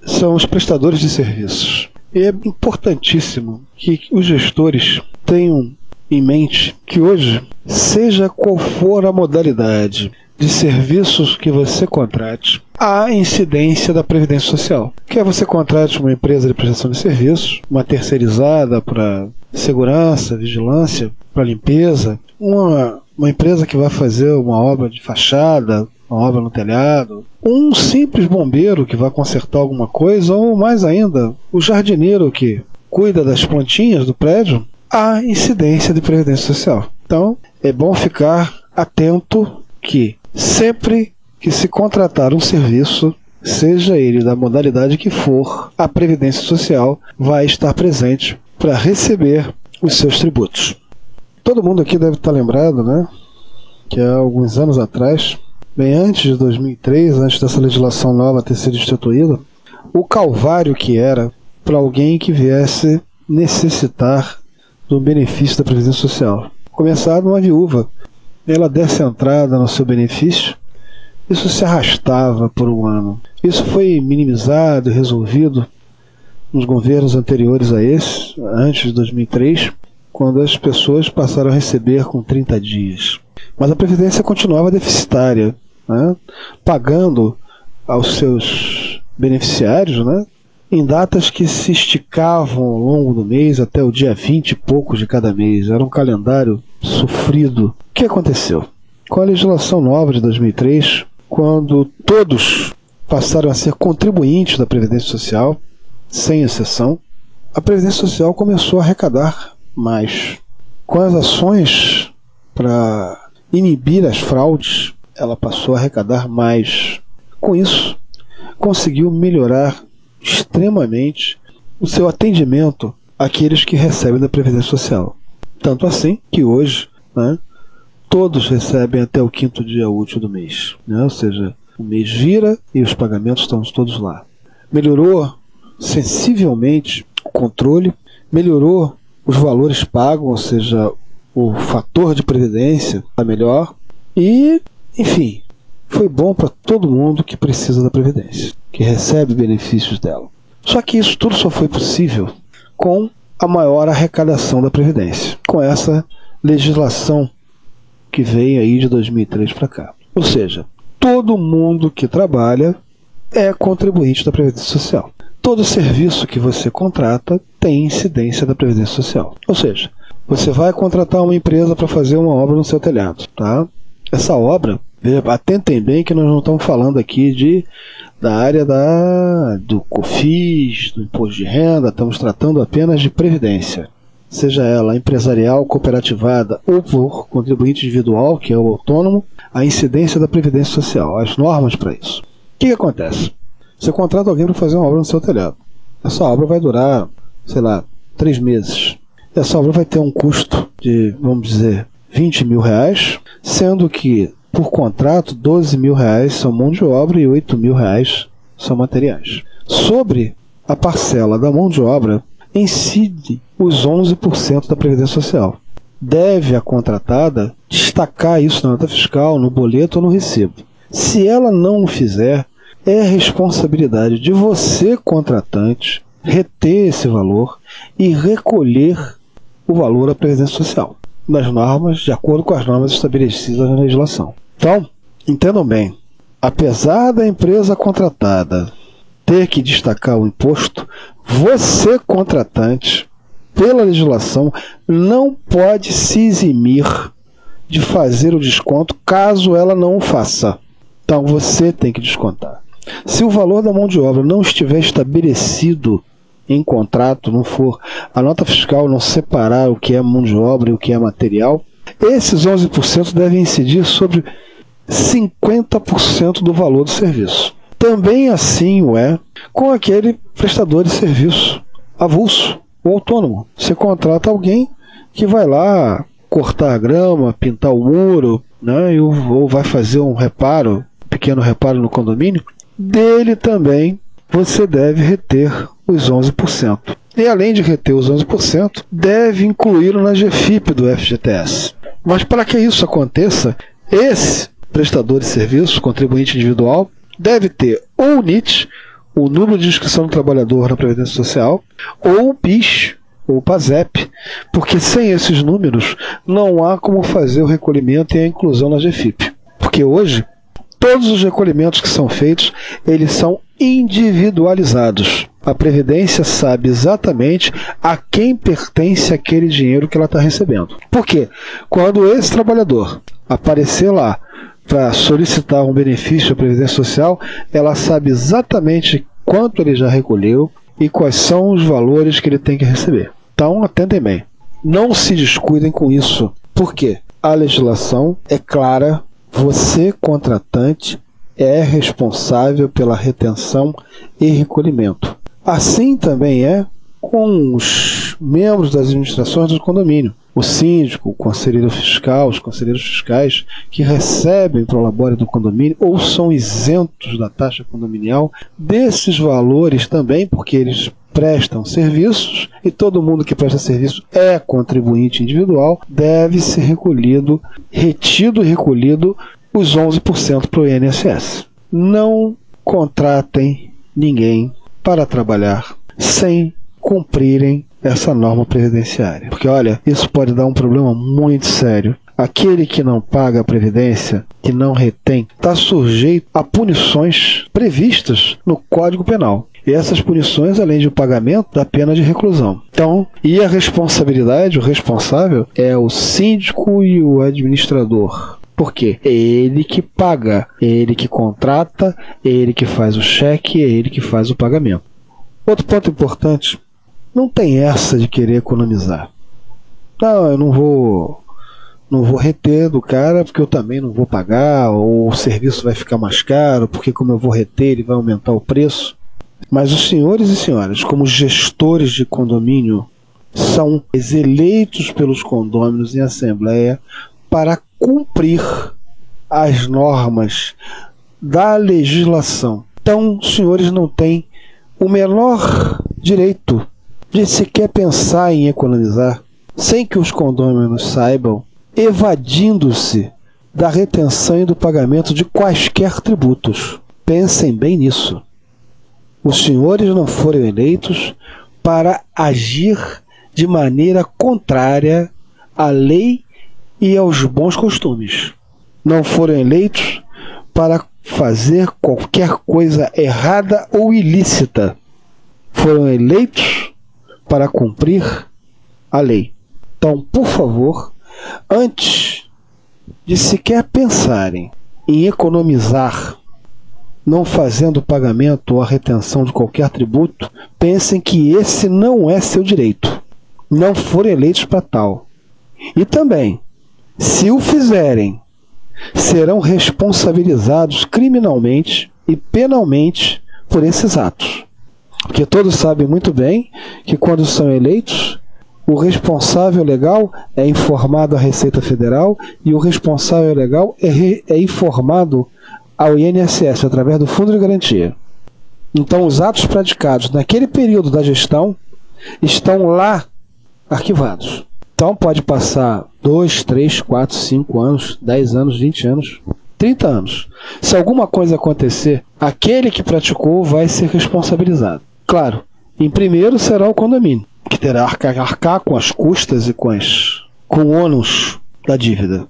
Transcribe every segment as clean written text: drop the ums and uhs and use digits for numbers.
são os prestadores de serviços. E é importantíssimo que os gestores tenham em mente que hoje, seja qual for a modalidade de serviços que você contrate, há incidência da Previdência Social. Quer você contrate uma empresa de prestação de serviços, uma terceirizada para segurança, vigilância, para limpeza, uma empresa que vai fazer uma obra de fachada, uma obra no telhado, um simples bombeiro que vai consertar alguma coisa, ou mais ainda, o jardineiro que cuida das plantinhas do prédio, há incidência de Previdência Social. Então, é bom ficar atento que sempre que se contratar um serviço, seja ele da modalidade que for, a Previdência Social vai estar presente para receber os seus tributos. Todo mundo aqui deve estar lembrado, né, que há alguns anos atrás, bem antes de 2003, antes dessa legislação nova ter sido instituída, o calvário que era para alguém que viesse necessitar do benefício da Previdência Social. Começar numa viúva, ela desse entrada no seu benefício, isso se arrastava por um ano. Isso foi minimizado e resolvido nos governos anteriores a esse, antes de 2003, quando as pessoas passaram a receber com 30 dias. Mas a Previdência continuava deficitária, né, pagando aos seus beneficiários, né, em datas que se esticavam ao longo do mês até o dia 20 e poucos de cada mês. Era um calendário sofrido. O que aconteceu? Com a legislação nova de 2003, quando todos passaram a ser contribuintes da Previdência Social, sem exceção, a Previdência Social começou a arrecadar mais. Com as ações para inibir as fraudes, ela passou a arrecadar mais. Com isso, conseguiu melhorar extremamente o seu atendimento àqueles que recebem da Previdência Social. Tanto assim que hoje, né, todos recebem até o 5º dia útil do mês, né? Ou seja, o mês vira e os pagamentos estão todos lá. Melhorou sensivelmente o controle, melhorou os valores pagos, ou seja, o fator de previdência está melhor e, enfim, foi bom para todo mundo que precisa da Previdência, que recebe benefícios dela. Só que isso tudo só foi possível com a maior arrecadação da Previdência, com essa legislação que veio aí de 2003 para cá. Ou seja, todo mundo que trabalha é contribuinte da Previdência Social. Todo serviço que você contrata tem incidência da Previdência Social. Ou seja, você vai contratar uma empresa para fazer uma obra no seu telhado, tá? Essa obra, atentem bem que nós não estamos falando aqui da área do COFINS, do Imposto de Renda, estamos tratando apenas de Previdência. Seja ela empresarial, cooperativada ou por contribuinte individual, que é o autônomo, a incidência da Previdência Social, as normas para isso. O que acontece? Você contrata alguém para fazer uma obra no seu telhado. Essa obra vai durar, sei lá, 3 meses. Essa obra vai ter um custo de, vamos dizer, R$20 mil, sendo que, por contrato, R$12 mil são mão de obra e R$8 mil são materiais. Sobre a parcela da mão de obra, incide os 11% da Previdência Social. Deve a contratada destacar isso na nota fiscal, no boleto ou no recibo. Se ela não o fizer, é responsabilidade de você, contratante, reter esse valor e recolher o valor da Previdência Social, das normas, de acordo com as normas estabelecidas na legislação. Então, entendam bem, apesar da empresa contratada ter que destacar o imposto, você, contratante, pela legislação, não pode se eximir de fazer o desconto caso ela não o faça. Então você tem que descontar. Se o valor da mão de obra não estiver estabelecido em contrato, não for a nota fiscal não separar o que é mão de obra e o que é material, esses 11% devem incidir sobre 50% do valor do serviço. Também assim o é com aquele prestador de serviço avulso ou autônomo. Você contrata alguém que vai lá cortar a grama, pintar o muro, né, ou vai fazer um pequeno reparo no condomínio, dele também você deve reter os 11%. E além de reter os 11%, deve incluí-lo na GFIP do FGTS. Mas para que isso aconteça, esse prestador de serviço, contribuinte individual, deve ter ou o NIT o número de inscrição do trabalhador na Previdência Social, ou o PIS, ou o PASEP, porque sem esses números não há como fazer o recolhimento e a inclusão na GFIP. Porque hoje, todos os recolhimentos que são feitos, eles são individualizados. A Previdência sabe exatamente a quem pertence aquele dinheiro que ela está recebendo. Por quê? Quando esse trabalhador aparecer lá para solicitar um benefício à Previdência Social, ela sabe exatamente quanto ele já recolheu e quais são os valores que ele tem que receber. Então, atendem bem. Não se descuidem com isso. Por quê? A legislação é clara. Você, contratante, é responsável pela retenção e recolhimento. Assim também é com os membros das administrações do condomínio. O síndico, o conselheiro fiscal, os conselheiros fiscais que recebem prolabore do condomínio ou são isentos da taxa condominial desses valores também, porque eles prestam serviços e todo mundo que presta serviço é contribuinte individual, deve ser retido e recolhido os 11% para o INSS. Não contratem ninguém para trabalhar sem cumprirem essa norma previdenciária. Porque, olha, isso pode dar um problema muito sério. Aquele que não paga a previdência, que não retém, está sujeito a punições previstas no Código Penal. E essas punições, além de o pagamento, da pena de reclusão. Então, e a responsabilidade, o responsável, é o síndico e o administrador. Por quê? É ele que paga, é ele que contrata, é ele que faz o cheque, é ele que faz o pagamento. Outro ponto importante, não tem essa de querer economizar. Não, eu não vou reter do cara porque eu também não vou pagar, ou o serviço vai ficar mais caro, porque como eu vou reter ele vai aumentar o preço. Mas os senhores e senhoras, como gestores de condomínio, são eleitos pelos condôminos em assembleia para cumprir as normas da legislação. Então, os senhores não têm o menor direito de sequer pensar em economizar, sem que os condôminos saibam, evadindo-se da retenção e do pagamento de quaisquer tributos. Pensem bem nisso. Os senhores não foram eleitos para agir de maneira contrária à lei e aos bons costumes. Não foram eleitos para fazer qualquer coisa errada ou ilícita. Foram eleitos para cumprir a lei. Então, por favor, antes de sequer pensarem em economizar, não fazendo o pagamento ou a retenção de qualquer tributo, pensem que esse não é seu direito. Não foram eleitos para tal. E também, se o fizerem, serão responsabilizados criminalmente e penalmente por esses atos. Porque todos sabem muito bem que quando são eleitos, o responsável legal é informado à Receita Federal e o responsável legal é informado ao INSS através do Fundo de Garantia. Então os atos praticados naquele período da gestão estão lá arquivados. Então pode passar 2, 3, 4, 5 anos, 10 anos, 20 anos, 30 anos. Se alguma coisa acontecer, aquele que praticou vai ser responsabilizado. Claro, em primeiro será o condomínio, que terá que arcar com as custas e com o ônus da dívida.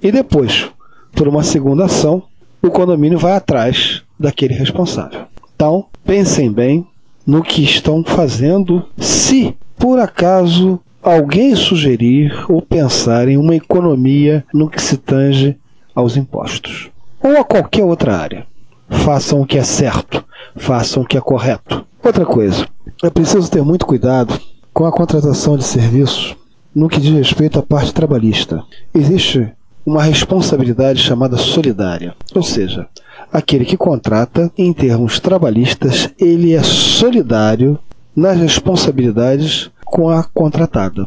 E depois, por uma segunda ação, o condomínio vai atrás daquele responsável. Então, pensem bem no que estão fazendo, se por acaso alguém sugerir ou pensar em uma economia no que se tange aos impostos, ou a qualquer outra área. Façam o que é certo, façam o que é correto. Outra coisa, é preciso ter muito cuidado com a contratação de serviços no que diz respeito à parte trabalhista. Existe uma responsabilidade chamada solidária, ou seja, aquele que contrata, em termos trabalhistas, ele é solidário nas responsabilidades com a contratada.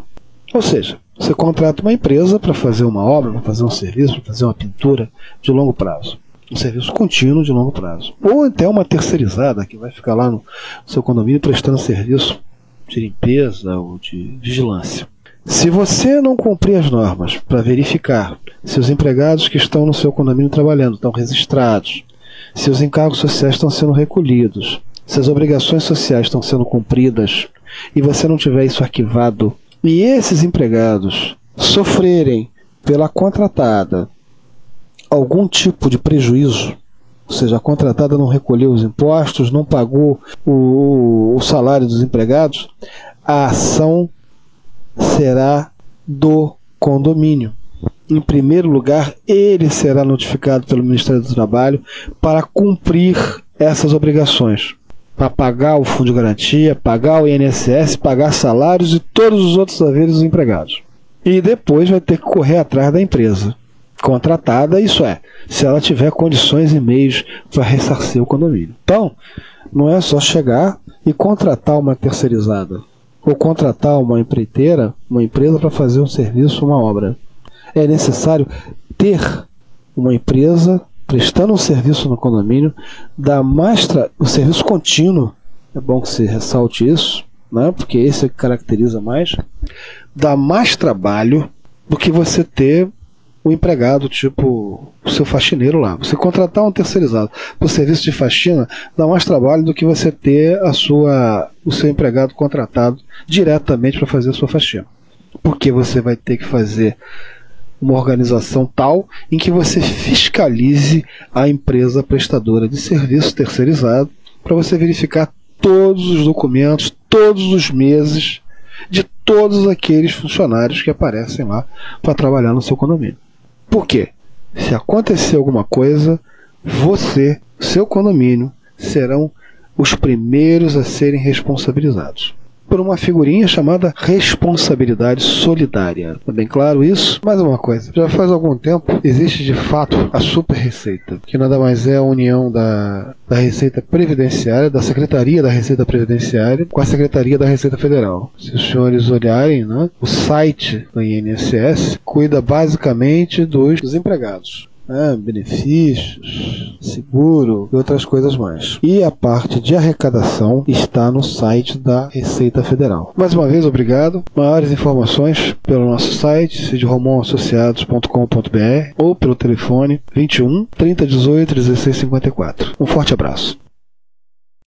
Ou seja, você contrata uma empresa para fazer uma obra, para fazer um serviço, para fazer uma pintura de longo prazo. Um serviço contínuo de longo prazo. Ou até uma terceirizada que vai ficar lá no seu condomínio prestando serviço de limpeza ou de vigilância. Se você não cumprir as normas para verificar se os empregados que estão no seu condomínio trabalhando estão registrados, se os encargos sociais estão sendo recolhidos, se as obrigações sociais estão sendo cumpridas e você não tiver isso arquivado, e esses empregados sofrerem pela contratada algum tipo de prejuízo, ou seja, a contratada não recolheu os impostos, não pagou o salário dos empregados, a ação será do condomínio. Em primeiro lugar, ele será notificado pelo Ministério do Trabalho para cumprir essas obrigações, para pagar o fundo de garantia, pagar o INSS, pagar salários e todos os outros haveres dos empregados. E depois vai ter que correr atrás da empresa contratada, isso é, se ela tiver condições e meios para ressarcir o condomínio. Então, não é só chegar e contratar uma terceirizada, ou contratar uma empreiteira, uma empresa para fazer um serviço, uma obra. É necessário ter uma empresa prestando um serviço no condomínio, o serviço contínuo, é bom que se ressalte isso, né, porque esse é o que caracteriza mais, dá mais trabalho do que você ter o empregado, tipo o seu faxineiro lá. Você contratar um terceirizado para o serviço de faxina dá mais trabalho do que você ter o seu empregado contratado diretamente para fazer a sua faxina. Porque você vai ter que fazer uma organização tal em que você fiscalize a empresa prestadora de serviço terceirizado para você verificar todos os documentos, todos os meses de todos aqueles funcionários que aparecem lá para trabalhar no seu condomínio. Por quê? Se acontecer alguma coisa, você, seu condomínio, serão os primeiros a serem responsabilizados por uma figurinha chamada responsabilidade solidária. Tá bem claro isso? Mais uma coisa, já faz algum tempo existe de fato a Super Receita, que nada mais é a união da Receita Previdenciária, da Secretaria da Receita Previdenciária com a Secretaria da Receita Federal. Se os senhores olharem, né, o site do INSS cuida basicamente dos empregados. Benefícios, seguro e outras coisas mais. E a parte de arrecadação está no site da Receita Federal. Mais uma vez, obrigado. Maiores informações pelo nosso site, cidromonassociados.com.br ou pelo telefone 21 3018 1654. Um forte abraço.